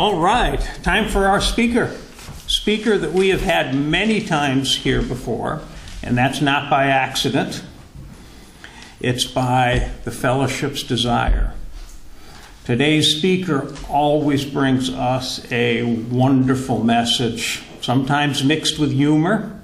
All right, time for our speaker. Speaker that we have had many times here before, and that's not by accident. It's by the fellowship's desire. Today's speaker always brings us a wonderful message, sometimes mixed with humor,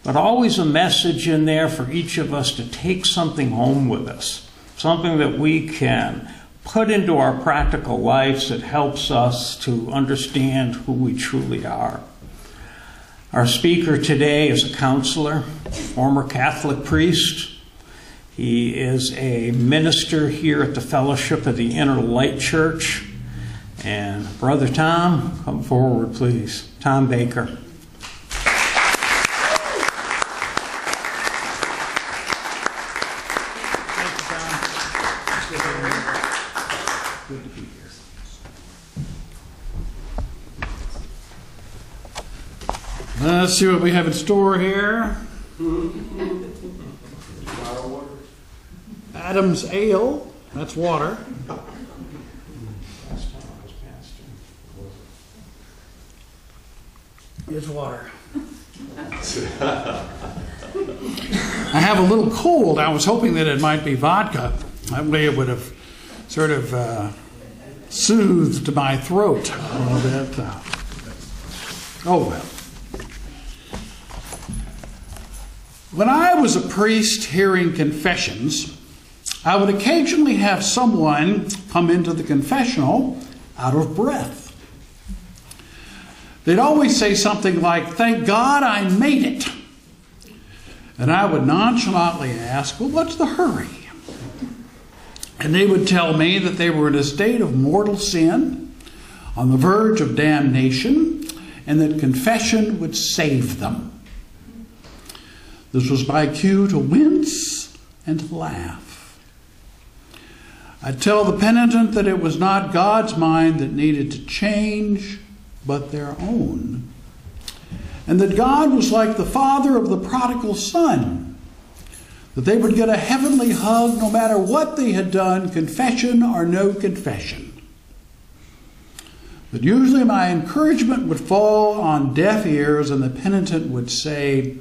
but always a message in there for each of us to take something home with us, something that we can put into our practical lives that helps us to understand who we truly are. Our speaker today is a counselor, former Catholic priest. He is a minister here at the Fellowship of the Inner Light Church. And Brother Tom, come forward, please. Tom Baker. Good to be here. Let's see what we have in store here. Adam's Ale, that's water. It's water. I have a little cold. I was hoping that it might be vodka. That way it would have sort of soothed my throat a little bit. Oh well. When I was a priest hearing confessions, I would occasionally have someone come into the confessional out of breath. They'd always say something like, "Thank God I made it." And I would nonchalantly ask, "Well, what's the hurry?" And they would tell me that they were in a state of mortal sin, on the verge of damnation, and that confession would save them. This was my cue to wince and to laugh. I'd tell the penitent that it was not God's mind that needed to change, but their own. And that God was like the father of the prodigal son, that they would get a heavenly hug no matter what they had done, confession or no confession. But usually my encouragement would fall on deaf ears, and the penitent would say,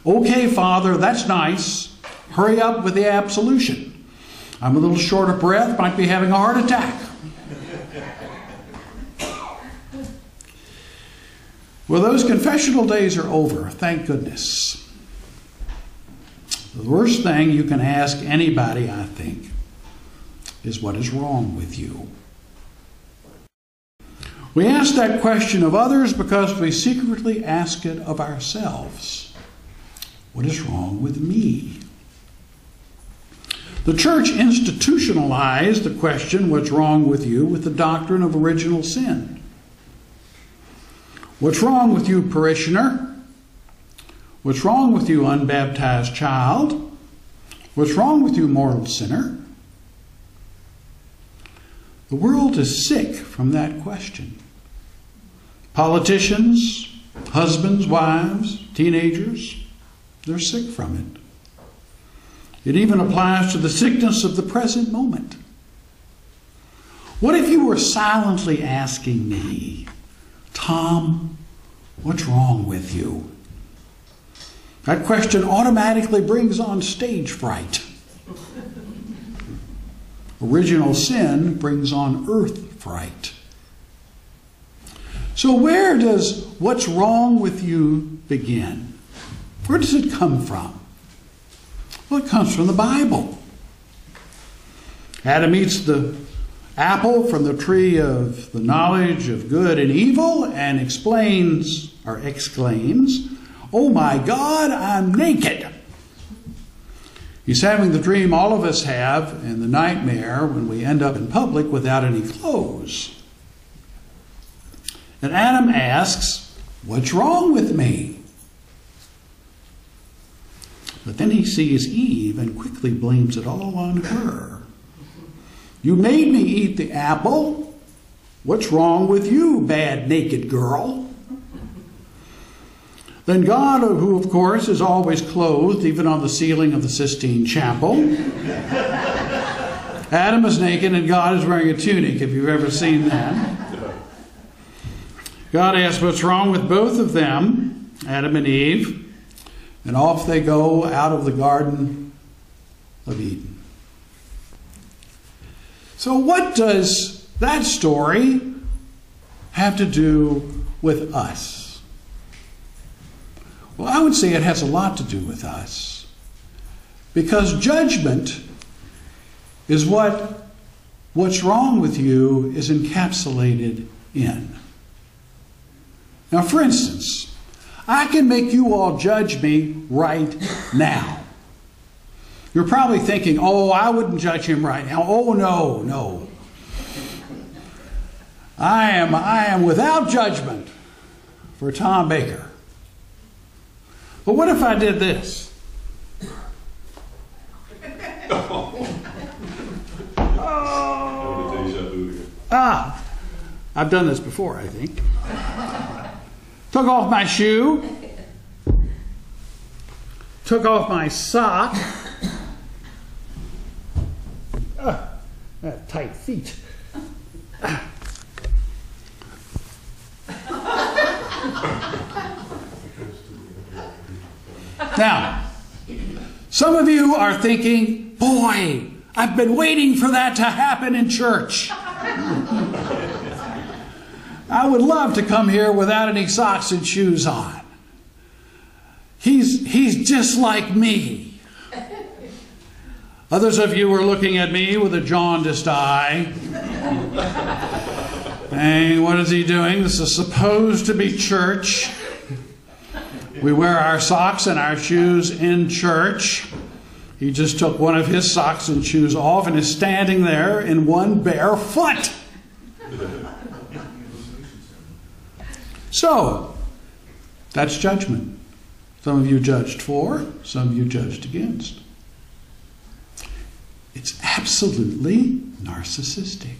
"Okay, Father, that's nice. Hurry up with the absolution. I'm a little short of breath, might be having a heart attack." Well, those confessional days are over, thank goodness. The worst thing you can ask anybody, I think, is what is wrong with you. We ask that question of others because we secretly ask it of ourselves. What is wrong with me? The church institutionalized the question, "What's wrong with you?" with the doctrine of original sin. What's wrong with you, parishioner? What's wrong with you, unbaptized child? What's wrong with you, mortal sinner? The world is sick from that question. Politicians, husbands, wives, teenagers, they're sick from it. It even applies to the sickness of the present moment. What if you were silently asking me, "Tom, what's wrong with you?" That question automatically brings on stage fright. Original sin brings on earth fright. So where does "what's wrong with you" begin? Where does it come from? Well, it comes from the Bible. Adam eats the apple from the tree of the knowledge of good and evil and explains or exclaims, "Oh my God, I'm naked." He's having the dream all of us have and the nightmare when we end up in public without any clothes. And Adam asks, "What's wrong with me?" But then he sees Eve and quickly blames it all on her. "You made me eat the apple. What's wrong with you, bad naked girl?" Then God, who of course is always clothed, even on the ceiling of the Sistine Chapel. Adam is naked and God is wearing a tunic, if you've ever seen that. God asks what's wrong with both of them, Adam and Eve, and off they go out of the Garden of Eden. So what does that story have to do with us? Well, I would say it has a lot to do with us. Because judgment is what's wrong with you is encapsulated in. Now, for instance, I can make you all judge me right now. You're probably thinking, oh, I wouldn't judge him right now. Oh, no. I am without judgment for Tom Baker. But what if I did this? I've done this before, I think. Took off my shoe. Took off my sock. Tight feet. Now, some of you are thinking, boy, I've been waiting for that to happen in church. I would love to come here without any socks and shoes on. He's just like me. Others of you are looking at me with a jaundiced eye. Hey, what is he doing? This is supposed to be church. We wear our socks and our shoes in church. He just took one of his socks and shoes off and is standing there in one bare foot. So, that's judgment. Some of you judged for, some of you judged against. It's absolutely narcissistic.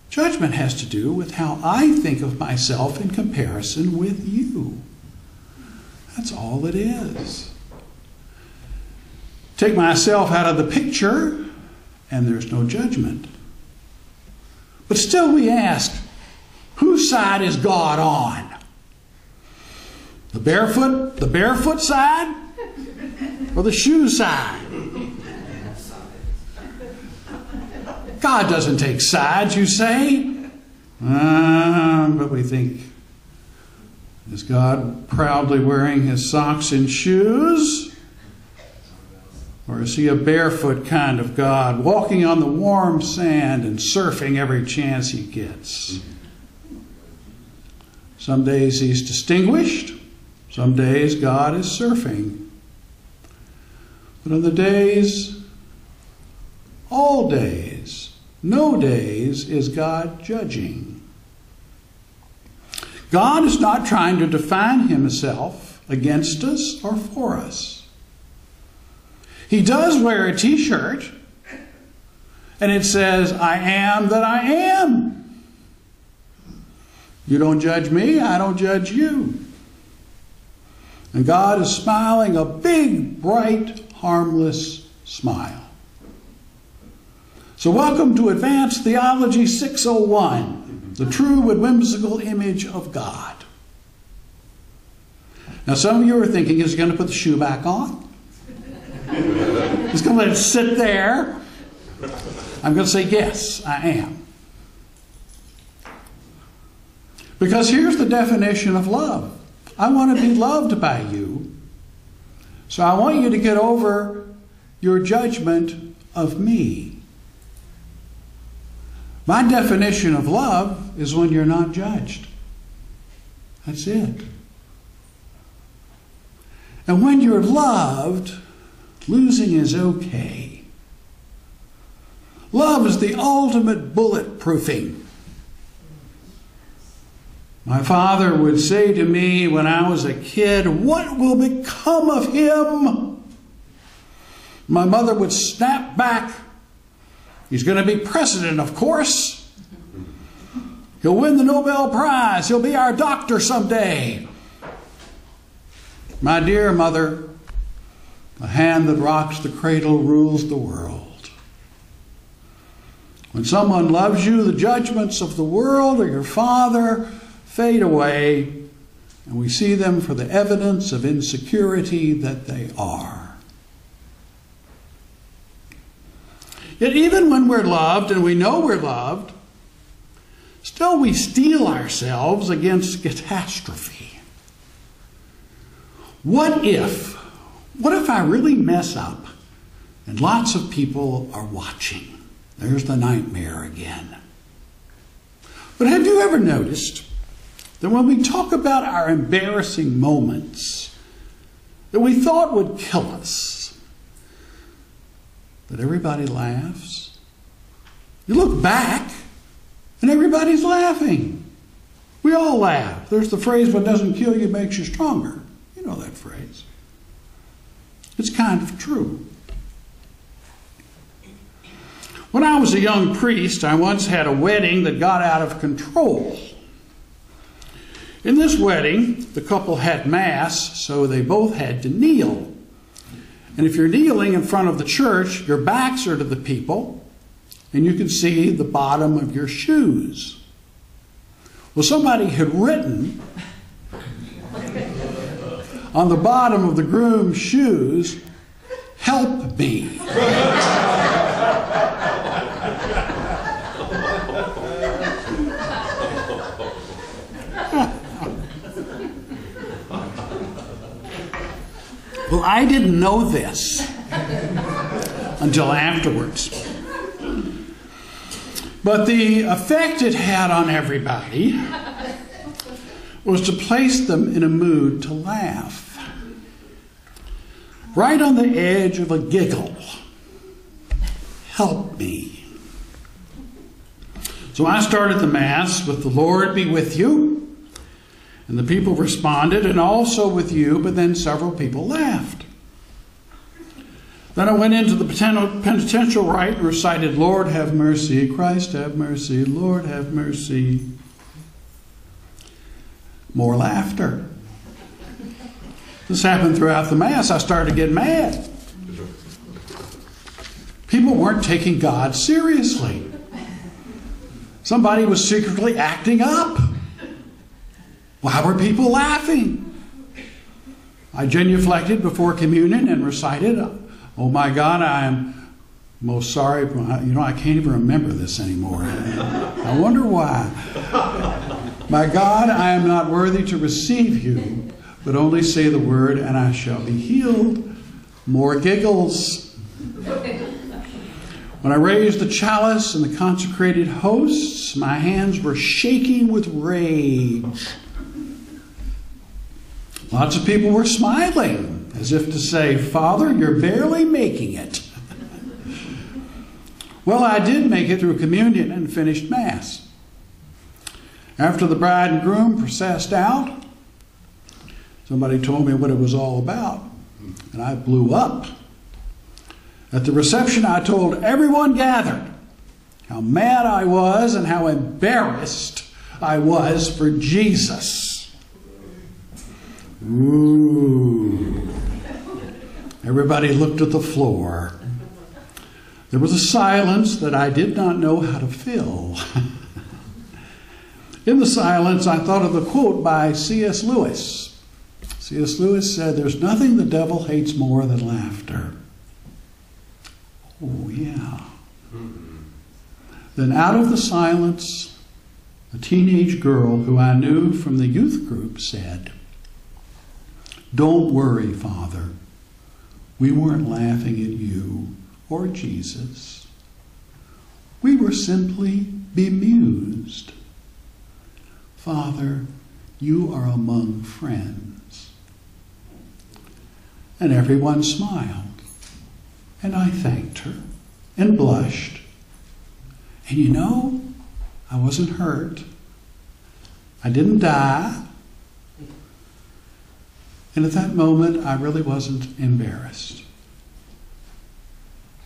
Judgment has to do with how I think of myself in comparison with you. That's all it is. Take myself out of the picture, and there's no judgment. But still we ask, whose side is God on? The barefoot side, or the shoe side? God doesn't take sides, you say. But we think, is God proudly wearing his socks and shoes? Or is he a barefoot kind of God, walking on the warm sand and surfing every chance he gets? Some days he's distinguished. Some days God is surfing. But on the days, all days, no days is God judging. God is not trying to define himself against us or for us. He does wear a t-shirt, and it says, I am that I am. You don't judge me, I don't judge you. And God is smiling a big, bright, harmless smile. So welcome to Advanced Theology 601, the true and whimsical image of God. Now some of you are thinking, is he going to put the shoe back on? He's going to let it sit there? I'm going to say, yes, I am. Because here's the definition of love. I want to be loved by you. So I want you to get over your judgment of me. My definition of love is when you're not judged. That's it. And when you're loved, losing is okay. Love is the ultimate bulletproofing. My father would say to me when I was a kid, what will become of him? My mother would snap back, he's going to be president, of course. He'll win the Nobel Prize. He'll be our doctor someday. My dear mother, the hand that rocks the cradle rules the world. When someone loves you, the judgments of the world or your father fade away, and we see them for the evidence of insecurity that they are. Yet even when we're loved and we know we're loved, still we steel ourselves against catastrophe. What if I really mess up and lots of people are watching? There's the nightmare again. But have you ever noticed that when we talk about our embarrassing moments that we thought would kill us, that everybody laughs? You look back and everybody's laughing. We all laugh. There's the phrase, what doesn't kill you makes you stronger. You know that phrase. It's kind of true. When I was a young priest, I once had a wedding that got out of control. In this wedding, the couple had mass, so they both had to kneel. And if you're kneeling in front of the church, your backs are to the people, and you can see the bottom of your shoes. Well, somebody had written on the bottom of the groom's shoes, "Help me." Well, I didn't know this until afterwards. But the effect it had on everybody was to place them in a mood to laugh, right on the edge of a giggle. Help me. So I started the Mass with "The Lord be with you." And the people responded, "And also with you," but then several people laughed. Then I went into the penitential rite and recited, "Lord have mercy, Christ have mercy, Lord have mercy." More laughter. This happened throughout the Mass. I started to get mad. People weren't taking God seriously. Somebody was secretly acting up. Why were people laughing? I genuflected before communion and recited, "Oh my God, I am most sorry." I can't even remember this anymore. I wonder why. "My God, I am not worthy to receive you, but only say the word and I shall be healed." More giggles. When I raised the chalice and the consecrated hosts, my hands were shaking with rage. Lots of people were smiling, as if to say, "Father, you're barely making it." Well, I did make it through communion and finished Mass. After the bride and groom processed out, somebody told me what it was all about, and I blew up. At the reception, I told everyone gathered how mad I was and how embarrassed I was for Jesus. Ooh. Everybody looked at the floor. There was a silence that I did not know how to fill. In the silence, I thought of the quote by C.S. Lewis. C.S. Lewis said, "There's nothing the devil hates more than laughter." Oh, yeah. Then out of the silence, a teenage girl who I knew from the youth group said, "Don't worry, Father. We weren't laughing at you or Jesus. We were simply bemused. Father, you are among friends." And everyone smiled. And I thanked her and blushed. And you know, I wasn't hurt. I didn't die. And at that moment, I really wasn't embarrassed.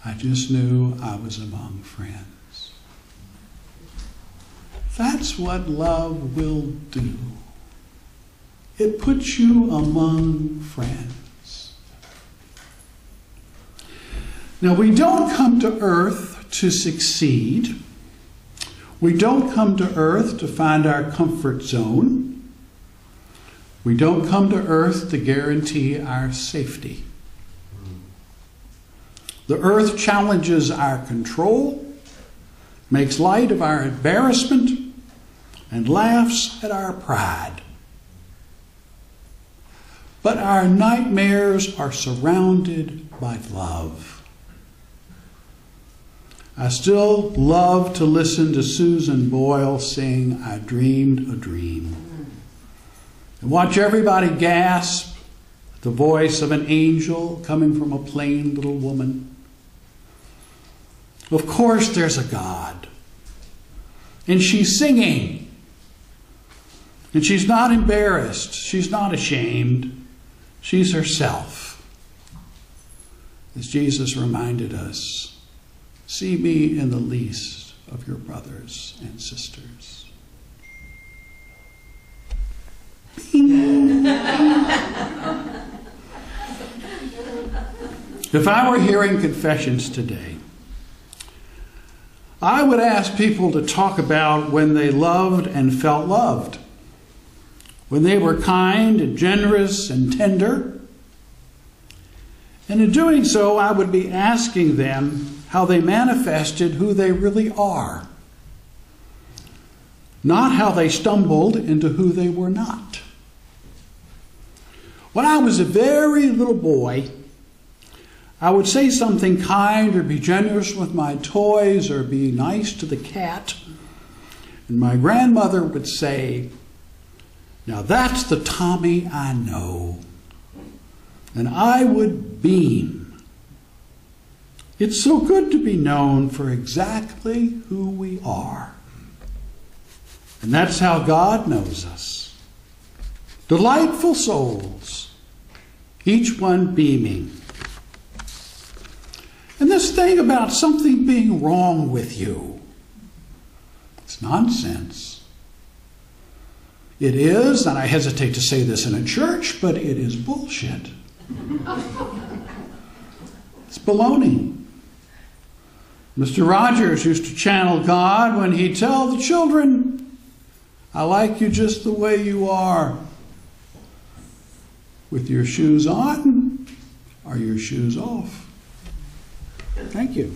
I just knew I was among friends. That's what love will do. It puts you among friends. Now, we don't come to earth to succeed. We don't come to earth to find our comfort zone. We don't come to earth to guarantee our safety. The earth challenges our control, makes light of our embarrassment, and laughs at our pride. But our nightmares are surrounded by love. I still love to listen to Susan Boyle sing "I Dreamed a Dream," and watch everybody gasp at the voice of an angel coming from a plain little woman. Of course there's a God, and she's singing, and she's not embarrassed, she's not ashamed, she's herself. As Jesus reminded us, see me in the least of your brothers and sisters. If I were hearing confessions today, I would ask people to talk about when they loved and felt loved, when they were kind and generous and tender. And in doing so, I would be asking them how they manifested who they really are, not how they stumbled into who they were not. When I was a very little boy, I would say something kind or be generous with my toys or be nice to the cat. And my grandmother would say, "Now that's the Tommy I know." And I would beam. It's so good to be known for exactly who we are. And that's how God knows us. Delightful souls, each one beaming. And this thing about something being wrong with you, it's nonsense. It is, and I hesitate to say this in a church, but it is bullshit. It's baloney. Mr. Rogers used to channel God when he'd tell the children, "I like you just the way you are. With your shoes on or your shoes off." Thank you.